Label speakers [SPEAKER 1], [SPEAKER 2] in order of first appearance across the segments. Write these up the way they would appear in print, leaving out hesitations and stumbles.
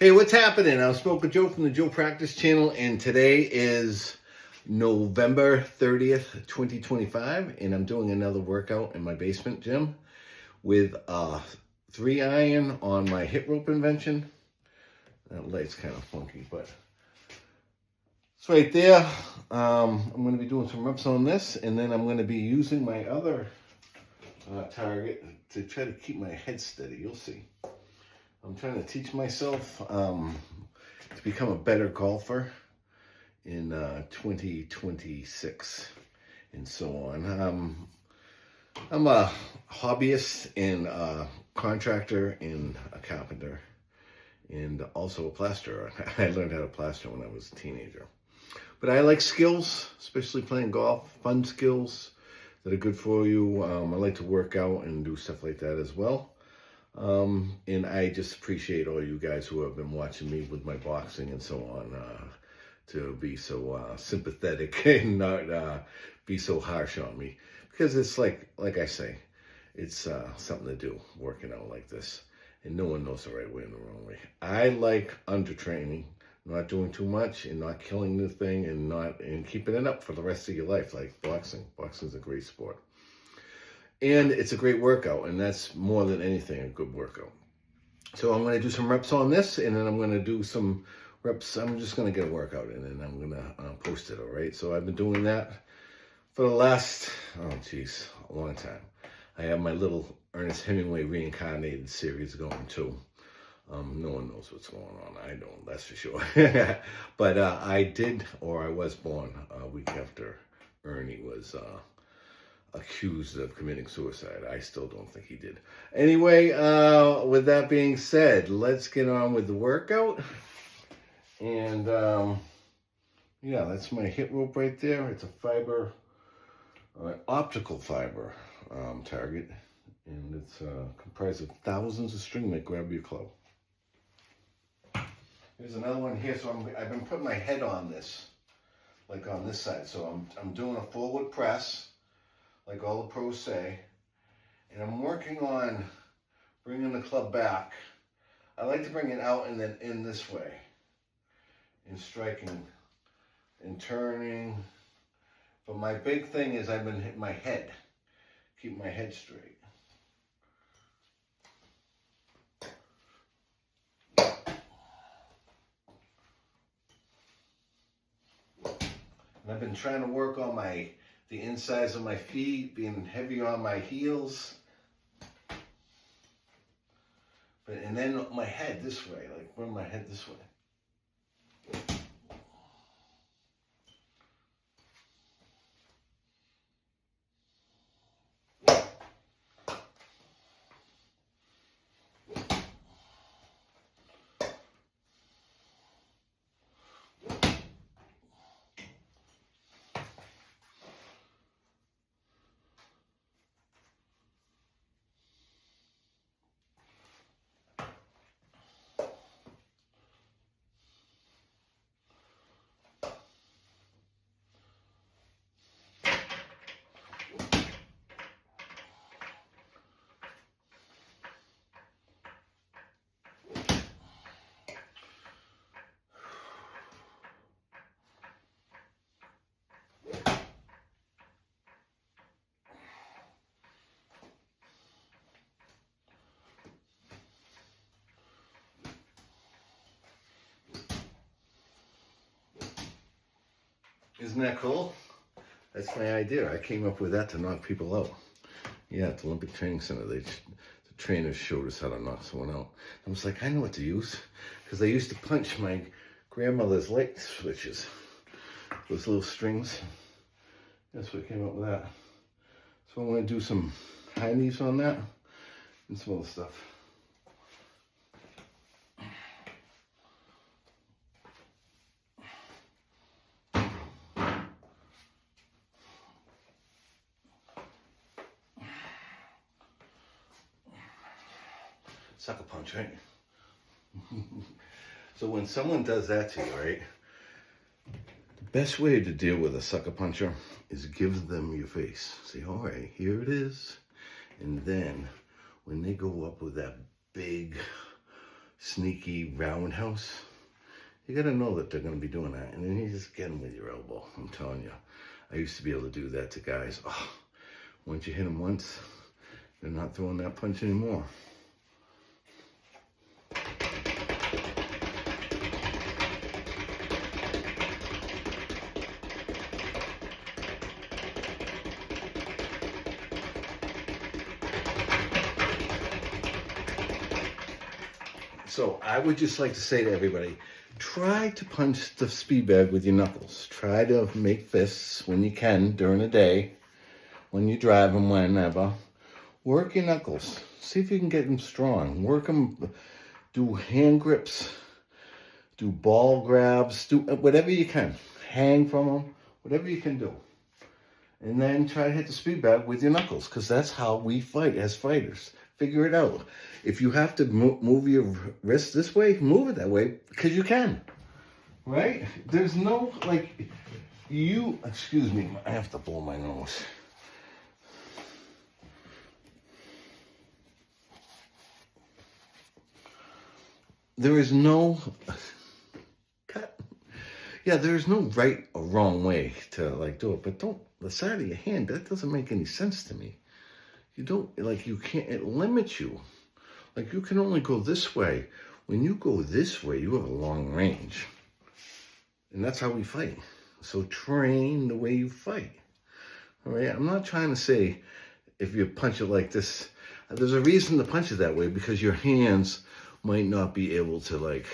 [SPEAKER 1] Hey, what's happening? I'm Smoker Joe from the Joe Practice Channel, and today is November 30th, 2025, and I'm doing another workout in my basement gym with a 3-iron on my hip rope invention. That light's kind of funky, but it's right there. I'm going to be doing some reps on this, and then I'm going to be using my other target to try to keep my head steady. You'll see. I'm trying to teach myself to become a better golfer in 2026 and so on. I'm a hobbyist and a contractor and a carpenter and also a plasterer. I learned how to plaster when I was a teenager. But I like skills, especially playing golf, fun skills that are good for you. I like to work out and do stuff like that as well. And I just appreciate all you guys who have been watching me with my boxing and so on, to be so sympathetic and not be so harsh on me, because it's like I say, it's something to do, working out like this, and no one knows the right way and the wrong way. I like undertraining, not doing too much and not killing the thing, and keeping it up for the rest of your life, like boxing. Boxing's a great sport. And it's a great workout, and that's more than anything a good workout. So I'm going to do some reps on this, and then I'm going to do some reps. I'm just going to get a workout in, and I'm going to post it, all right? So I've been doing that for the last, a long time. I have my little Ernest Hemingway reincarnated series going, too. No one knows what's going on. I don't, that's for sure. But I was born a week after Ernie was accused of committing suicide. I still don't think he did. Anyway, with that being said, let's get on with the workout. And yeah, that's my hip rope right there. It's a fiber, optical fiber target, and it's comprised of thousands of string that grab your club. There's another one here. So I've been putting my head on this, like on this side. So I'm doing a forward press, like all the pros say, and I'm working on bringing the club back. I like to bring it out and then in this way, and striking and turning. But my big thing is I've been hitting my head, keep my head straight. And I've been trying to work on the insides of my feet, being heavy on my heels. And then my head this way, like bring my head this way. Isn't that cool? That's my idea. I came up with that to knock people out. Yeah, at the Olympic Training Center, the trainers showed us how to knock someone out. I was like, I know what to use, because I used to punch my grandmother's light switches, those little strings. That's what came up with that. So I'm going to do some high knees on that and some other stuff. Sucker punch, right? So when someone does that to you, right, the best way to deal with a sucker puncher is give them your face. Say, all right, here it is. And then when they go up with that big sneaky roundhouse, you gotta know that they're gonna be doing that. And then you just get them with your elbow. I'm telling you. I used to be able to do that to guys. Oh, once you hit them once, they're not throwing that punch anymore. So I would just like to say to everybody, try to punch the speed bag with your knuckles. Try to make fists when you can during the day, when you drive them, whenever. Work your knuckles. See if you can get them strong. Work them, do hand grips, do ball grabs, do whatever you can. Hang from them, whatever you can do. And then try to hit the speed bag with your knuckles, because that's how we fight as fighters. Figure it out. If you have to move your wrist this way, move it that way, because you can. Right? There's no, like, excuse me, I have to blow my nose. There is no, there's no right or wrong way to, like, do it, but the side of your hand, that doesn't make any sense to me. You don't, like, you can't, it limits you. Like, you can only go this way. When you go this way, you have a long range. And that's how we fight. So train the way you fight. All right? I'm not trying to say if you punch it like this. There's a reason to punch it that way, because your hands might not be able to, like,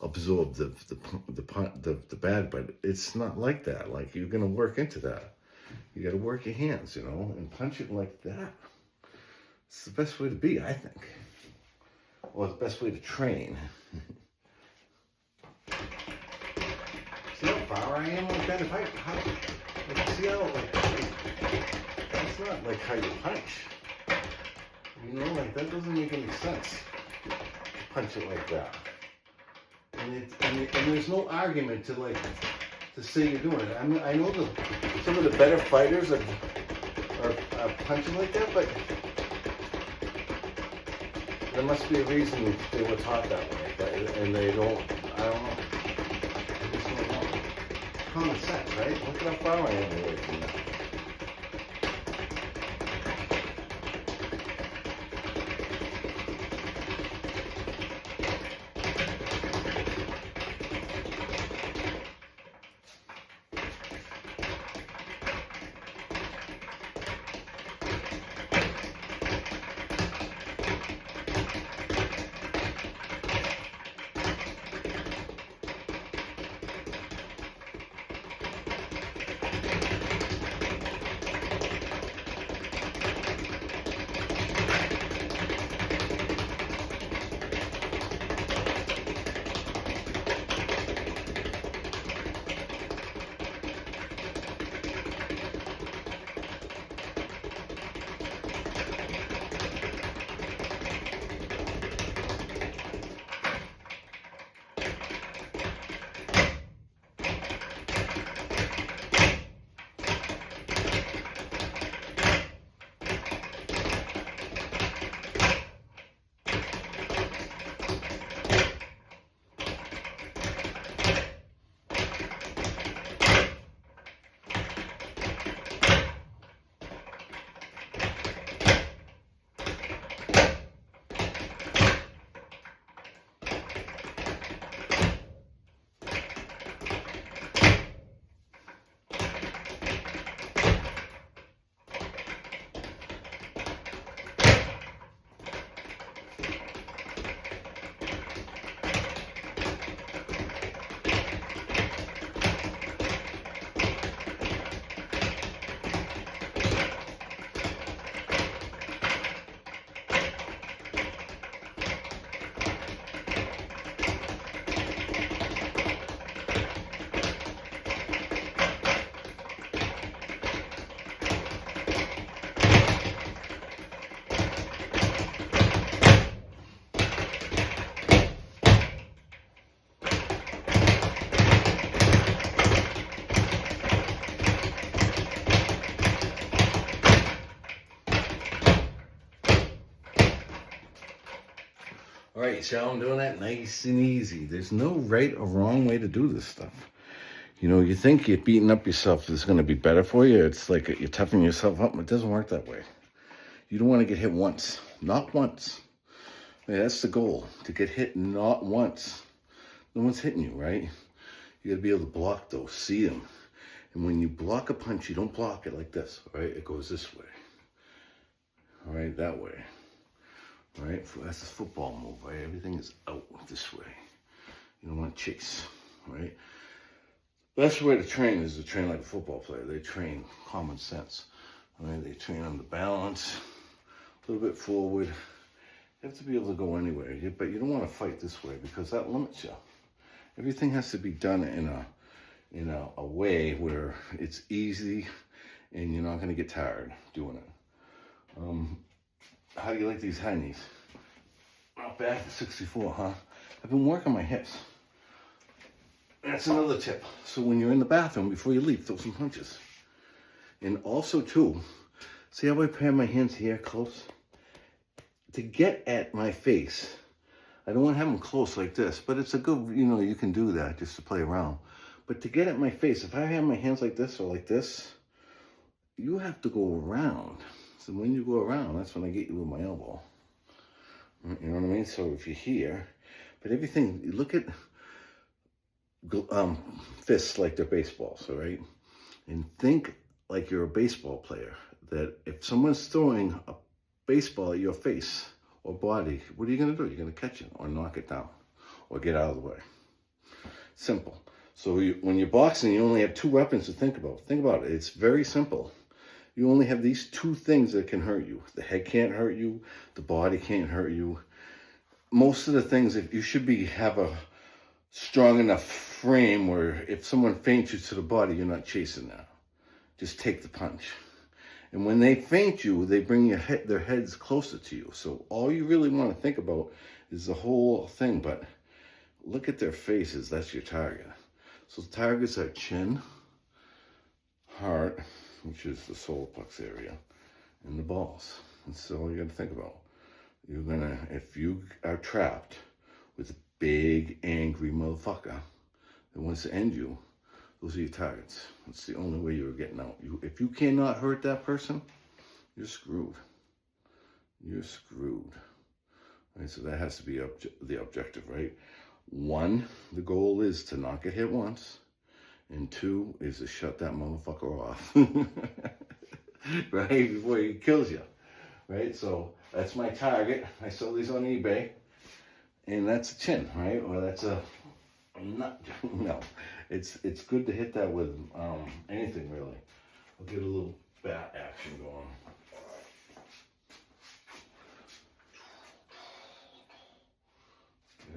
[SPEAKER 1] absorb the bag, but it's not like that. Like, you're going to work into that. You got to work your hands, you know, and punch it like that. It's the best way to be, I think. Or the best way to train. See how far I am like that? See how, like, that's not like how you punch. You know, like, that doesn't make any sense. Punch it like that. And there's no argument to say you're doing it. I know some of the better fighters are punching like that, but there must be a reason they were taught that way, and they don't, I don't know. They just don't know. Common sense, right? Look at how far I am away from that. right. See how I'm doing that? Nice and easy. There's no right or wrong way to do this stuff. You know, you think you're beating up yourself is going to be better for you. It's like you're toughing yourself up. It doesn't work that way. You don't want to get hit once. Not once. Yeah, that's the goal. To get hit not once. No one's hitting you, right? You got to be able to block those. See them. And when you block a punch, you don't block it like this, right? It goes this way. All right, that way. All right, that's a football move, right? Everything is out this way. You don't want to chase, right? Best way to train is to train like a football player. They train common sense. All right, they train on the balance, a little bit forward. You have to be able to go anywhere, but you don't want to fight this way because that limits you. Everything has to be done in a way where it's easy and you're not going to get tired doing it. How do you like these high knees? Not bad for 64, huh? I've been working my hips. That's another tip. So when you're in the bathroom, before you leave, throw some punches. And also too, see how I pair my hands here close? To get at my face, I don't want to have them close like this, but it's a good, you can do that just to play around. But to get at my face, if I have my hands like this or like this, you have to go around. So when you go around, that's when I get you with my elbow. You know what I mean? So if you're here, but everything, you look at fists like they're baseballs, all right? And think like you're a baseball player, that if someone's throwing a baseball at your face or body, what are you going to do? You're going to catch it or knock it down or get out of the way. Simple. So when you're boxing, you only have two weapons to think about. Think about it. It's very simple. You only have these two things that can hurt you. The head can't hurt you. The body can't hurt you. Most of the things, if you should have a strong enough frame where if someone feints you to the body, you're not chasing that. Just take the punch. And when they feint you, they bring their heads closer to you. So all you really want to think about is the whole thing. But look at their faces. That's your target. So the targets are chin, heart, which is the solar plex area, and the balls. That's all you got to think about. If you are trapped with a big, angry motherfucker that wants to end you, those are your targets. It's the only way you're getting out. If you cannot hurt that person, you're screwed. You're screwed. Right, so that has to be the objective, right? 1, the goal is to not get hit once. And 2 is to shut that motherfucker off. Right? Before he kills you. Right? So that's my target. I sell these on eBay. And that's a chin, right? Or that's a nut. No. It's good to hit that with anything, really. I'll get a little bat action going.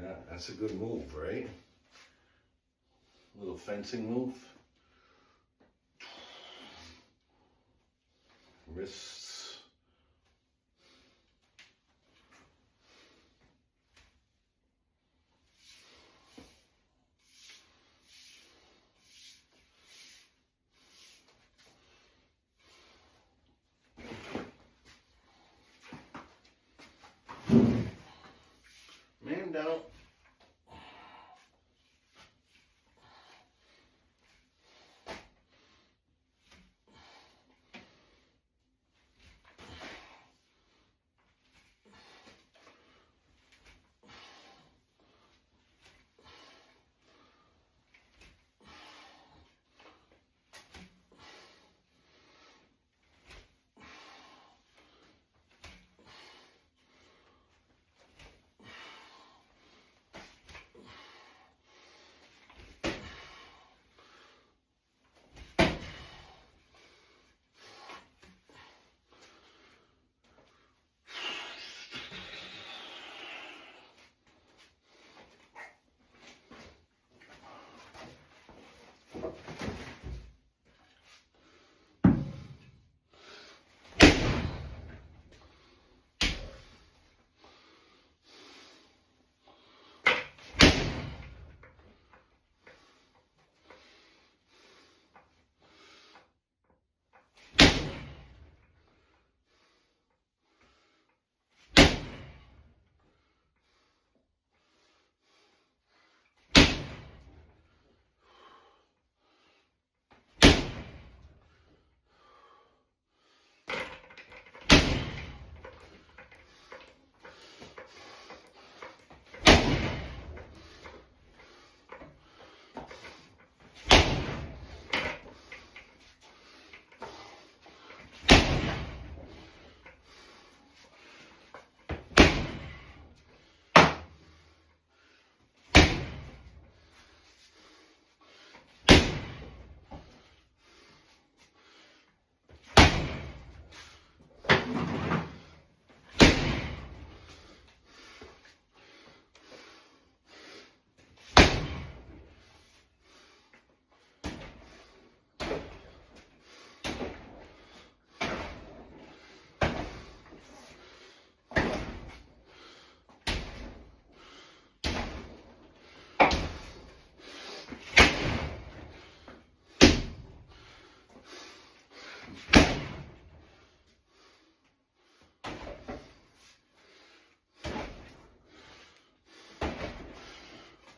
[SPEAKER 1] Yeah, that's a good move, right? Little fencing move. Wrists. Man down.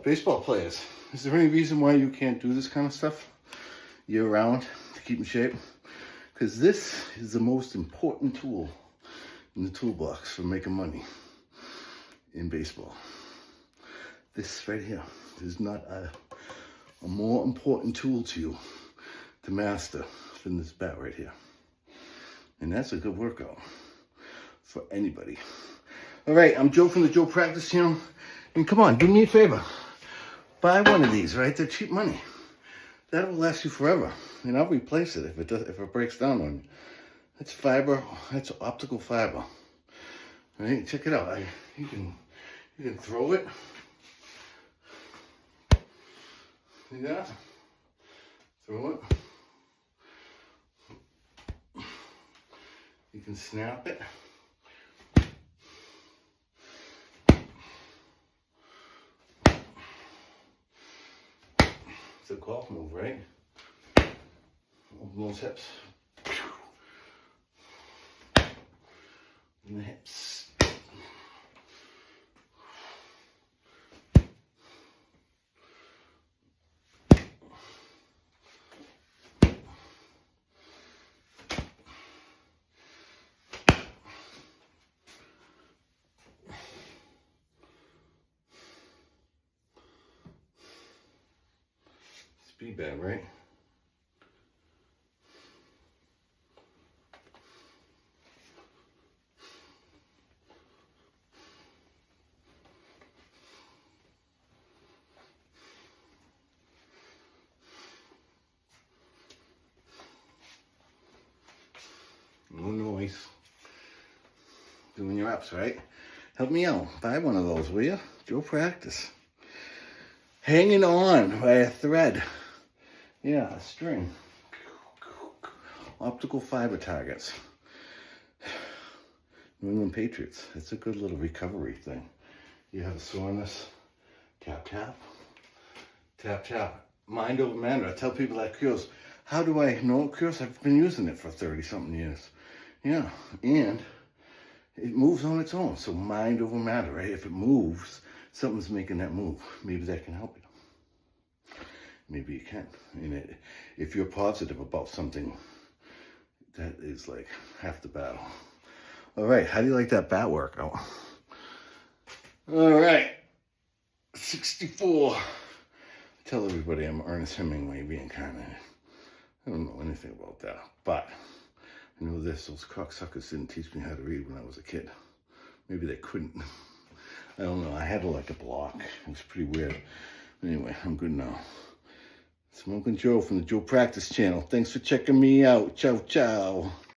[SPEAKER 1] Baseball players, is there any reason why you can't do this kind of stuff year round to keep in shape? Because this is the most important tool in the toolbox for making money in baseball. This right here is not a more important tool to you to master than this bat right here. And that's a good workout for anybody. All right, I'm Joe from the Joe Practice Channel. And come on, do me a favor. Buy one of these, right? They're cheap money. That will last you forever. And I'll replace it if it breaks down on you. That's fiber, that's optical fiber. All right, check it out. You can throw it. See that? Throw it. You can snap it. It's a golf move, right? Open those hips. And the hips. Speed bad, right? No noise. Doing your ups, right? Help me out. Buy one of those, will you? Joe Practice. Hanging on by a thread. Yeah, a string. Optical fiber targets. New England Patriots. It's a good little recovery thing. You have a soreness. Tap, tap. Tap, tap. Mind over matter. I tell people that cures. How do I know it cures? I've been using it for 30-something years. Yeah, and it moves on its own. So mind over matter, right? If it moves, something's making that move. Maybe that can help you. Maybe you can. And if you're positive about something, that is like half the battle. All right, how do you like that bat workout? All right, 64. Tell everybody I'm Ernest Hemingway reincarnated. I don't know anything about that, but I know this, those cocksuckers didn't teach me how to read when I was a kid. Maybe they couldn't. I don't know, I had like a block. It was pretty weird. Anyway, I'm good now. Smoking Joe from the Joe Practice Channel. Thanks for checking me out. Ciao, ciao.